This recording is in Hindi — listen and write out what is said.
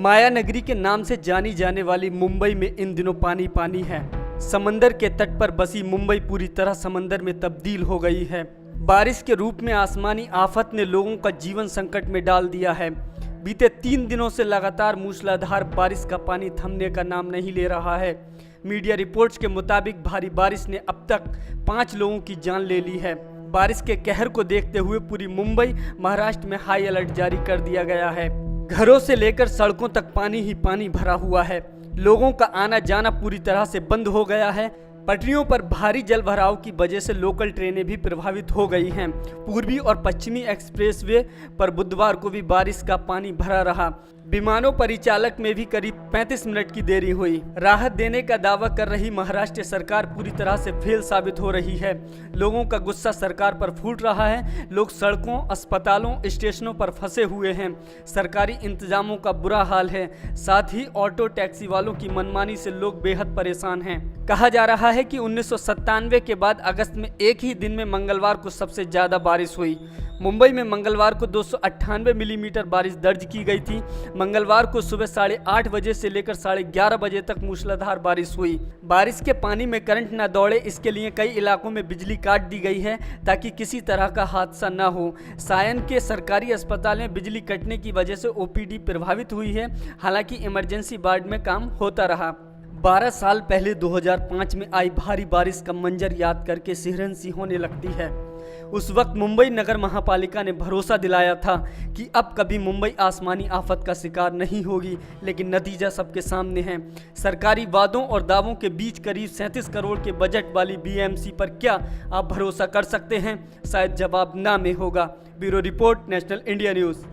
माया नगरी के नाम से जानी जाने वाली मुंबई में इन दिनों पानी पानी है। समंदर के तट पर बसी मुंबई पूरी तरह समंदर में तब्दील हो गई है। बारिश के रूप में आसमानी आफत ने लोगों का जीवन संकट में डाल दिया है। बीते 3 दिनों से लगातार मूसलाधार बारिश का पानी थमने का नाम नहीं ले रहा है। मीडिया रिपोर्ट्स के मुताबिक भारी बारिश ने अब तक 5 लोगों की जान ले ली है। बारिश के कहर को देखते हुए पूरी मुंबई महाराष्ट्र में हाई अलर्ट जारी कर दिया गया है। घरों से लेकर सड़कों तक पानी ही पानी भरा हुआ है। लोगों का आना जाना पूरी तरह से बंद हो गया है। पटरियों पर भारी जल भराव की वजह से लोकल ट्रेनें भी प्रभावित हो गई हैं। पूर्वी और पश्चिमी एक्सप्रेसवे पर बुधवार को भी बारिश का पानी भरा रहा। विमानों परिचालक में भी करीब 35 मिनट की देरी हुई। राहत देने का दावा कर रही महाराष्ट्र सरकार पूरी तरह से फेल साबित हो रही है। लोगों का गुस्सा सरकार पर फूट रहा है। लोग सड़कों, अस्पतालों, स्टेशनों पर फंसे हुए हैं। सरकारी इंतजामों का बुरा हाल है। साथ ही ऑटो टैक्सी वालों की मनमानी से लोग बेहद परेशान हैं। कहा जा रहा है कि 1997 के बाद अगस्त में एक ही दिन में मंगलवार को सबसे ज्यादा बारिश हुई। मुंबई में मंगलवार को 298 मिलीमीटर बारिश दर्ज की गई थी। मंगलवार को सुबह 8:30 बजे से लेकर 11:30 बजे तक मूसलाधार बारिश हुई। बारिश के पानी में करंट न दौड़े, इसके लिए कई इलाकों में बिजली काट दी गई है ताकि किसी तरह का हादसा न हो। सायन के सरकारी अस्पताल में बिजली कटने की वजह से ओपीडी प्रभावित हुई है। हालांकि इमरजेंसी वार्ड में काम होता रहा। 12 साल पहले 2005 में आई भारी बारिश का मंजर याद करके सिहरन सी होने लगती है। उस वक्त मुंबई नगर महापालिका ने भरोसा दिलाया था कि अब कभी मुंबई आसमानी आफत का शिकार नहीं होगी, लेकिन नतीजा सबके सामने है। सरकारी वादों और दावों के बीच करीब 37 करोड़ के बजट वाली बीएमसी पर क्या आप भरोसा कर सकते हैं? शायद जवाब ना में होगा। Bureau report, national India news.